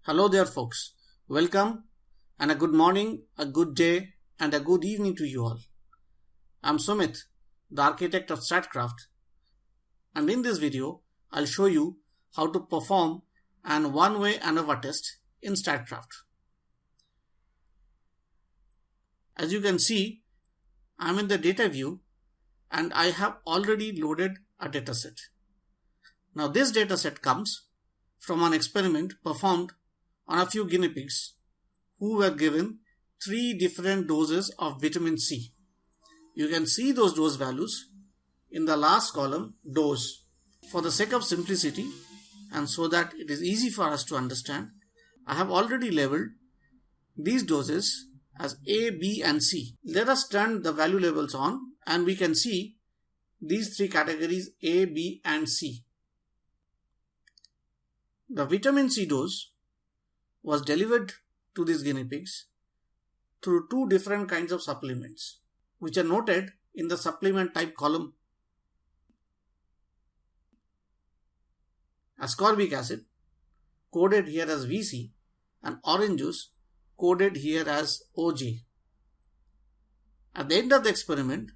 Hello there folks, welcome and a good morning, a good day and a good evening to you all. I'm Sumit, the architect of StatCraft, and in this video I'll show you how to perform an one-way ANOVA test in StatCraft. As you can see, I'm in the data view and I have already loaded a dataset. Now this dataset comes from an experiment performed on a few guinea pigs who were given 3 different doses of vitamin C. You can see those dose values in the last column, dose. For the sake of simplicity and so that it is easy for us to understand, I have already labeled these doses as A, B and C. Let us turn the value labels on and we can see these 3 categories A, B and C. The vitamin C dose was delivered to these guinea pigs through 2 different kinds of supplements, which are noted in the supplement type column. Ascorbic acid, coded here as VC, and orange juice, coded here as OG. At the end of the experiment,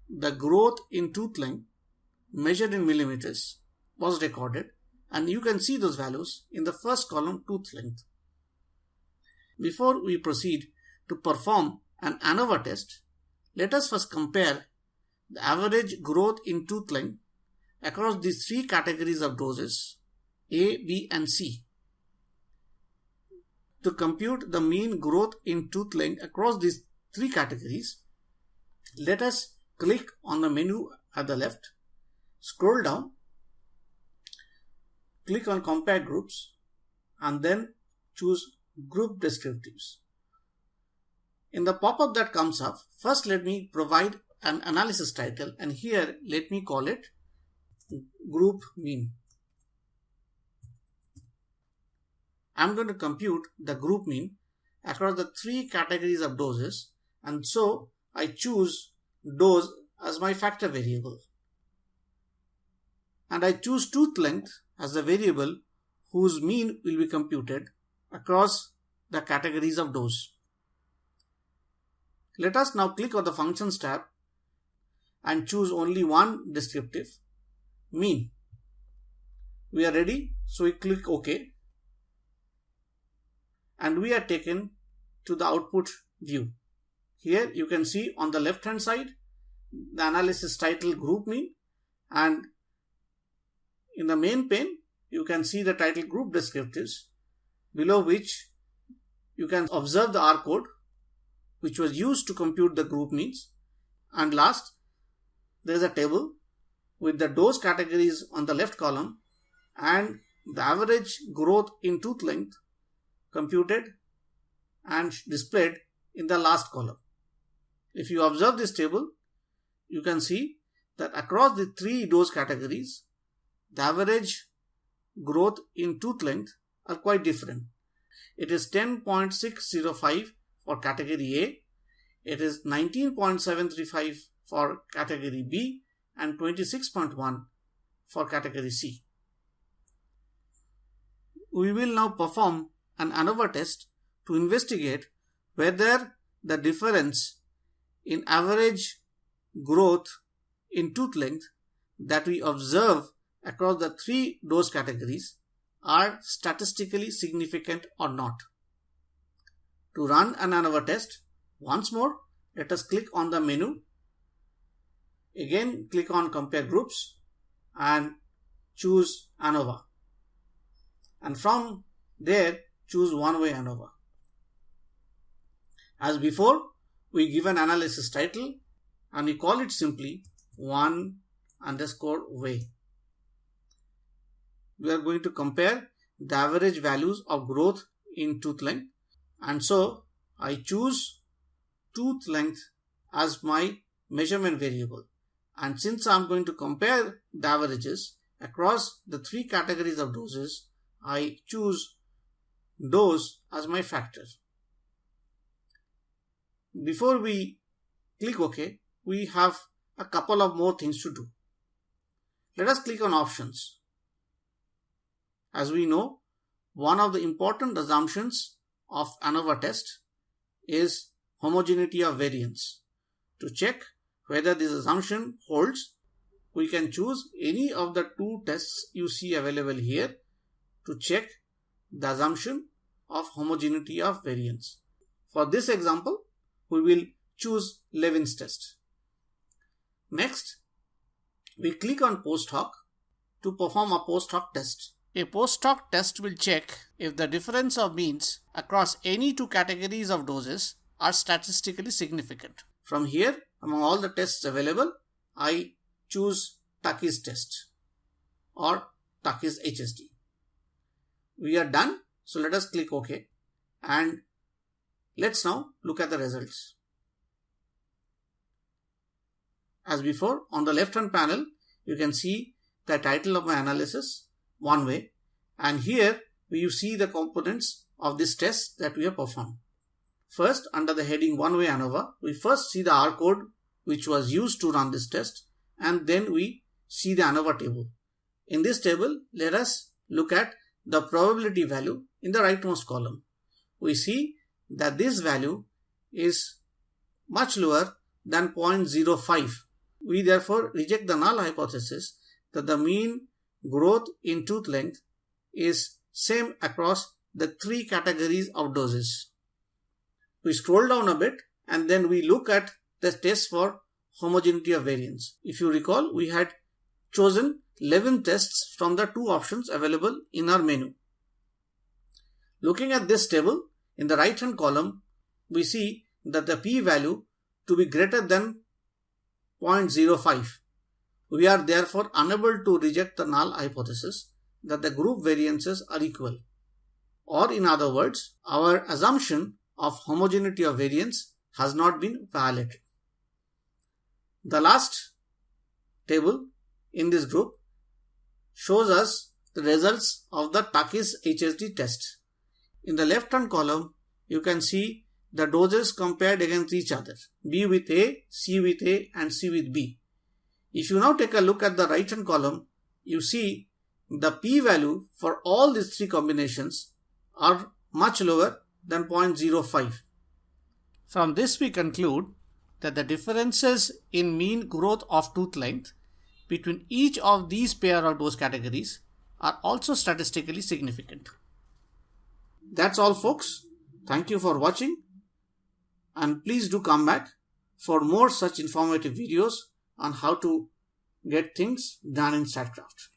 the growth in tooth length measured in millimeters was recorded, and you can see those values in the first column, tooth length. Before we proceed to perform an ANOVA test, let us first compare the average growth in tooth length across these 3 categories of doses A, B and C. To compute the mean growth in tooth length across these 3 categories, let us click on the menu at the left, scroll down, click on compare groups and then choose group descriptives. In the pop-up that comes up, first let me provide an analysis title, and here let me call it group mean. I'm going to compute the group mean across the 3 categories of doses, and so I choose dose as my factor variable. And I choose tooth length as the variable whose mean will be computed across the categories of dose. Let us now click on the Functions tab and choose only one descriptive, mean. We are ready, so we click OK. And we are taken to the output view. Here you can see on the left hand side the analysis title group mean, and in the main pane you can see the title group descriptives, below which you can observe the R code which was used to compute the group means, and last there is a table with the dose categories on the left column and the average growth in tooth length computed and displayed in the last column. If you observe this table, you can see that across the 3 dose categories, the average growth in tooth length are quite different. It is 10.605 for category A, it is 19.735 for category B and 26.1 for category C. We will now perform an ANOVA test to investigate whether the difference in average growth in tooth length that we observe across the 3 dose categories are statistically significant or not. To run an ANOVA test, once more, let us click on the menu. Again, click on compare groups and choose ANOVA. And from there, choose one-way ANOVA. As before, we give an analysis title and we call it simply one_way. We are going to compare the average values of growth in tooth length, and so I choose tooth length as my measurement variable, and since I am going to compare the averages across the 3 categories of doses, I choose dose as my factor. Before we click OK, we have a couple of more things to do. Let us click on options. As we know, one of the important assumptions of ANOVA test is homogeneity of variance. To check whether this assumption holds, we can choose any of the two tests you see available here to check the assumption of homogeneity of variance. For this example, we will choose Levin's test. Next, we click on post hoc to perform a post hoc test. A post hoc test will check if the difference of means across any two categories of doses are statistically significant. From here, among all the tests available, I choose Takey's test or Takey's HSD. We are done, so let us click OK and let's now look at the results. As before, on the left hand panel, you can see the title of my analysis, one way, and here you see the components of this test that we have performed. First, under the heading one way ANOVA, we first see the R code which was used to run this test, and then we see the ANOVA table. In this table, let us look at the probability value in the rightmost column. We see that this value is much lower than 0.05. We therefore reject the null hypothesis that the mean growth in tooth length is same across the three categories of doses. We scroll down a bit and then we look at the test for homogeneity of variance. If you recall, we had chosen Levin tests from the two options available in our menu. Looking at this table, in the right hand column, we see that the p-value to be greater than 0.05. We are therefore unable to reject the null hypothesis that the group variances are equal. Or in other words, our assumption of homogeneity of variance has not been violated. The last table in this group shows us the results of the Takey's HSD test. In the left hand column, you can see the doses compared against each other, B with A, C with A and C with B. If you now take a look at the right hand column, you see the p-value for all these three combinations are much lower than 0.05. From this we conclude that the differences in mean growth of tooth length between each of these pair of dose categories are also statistically significant. That's all, folks. Thank you for watching, and please do come back for more such informative videos on how to get things done in StatCraft.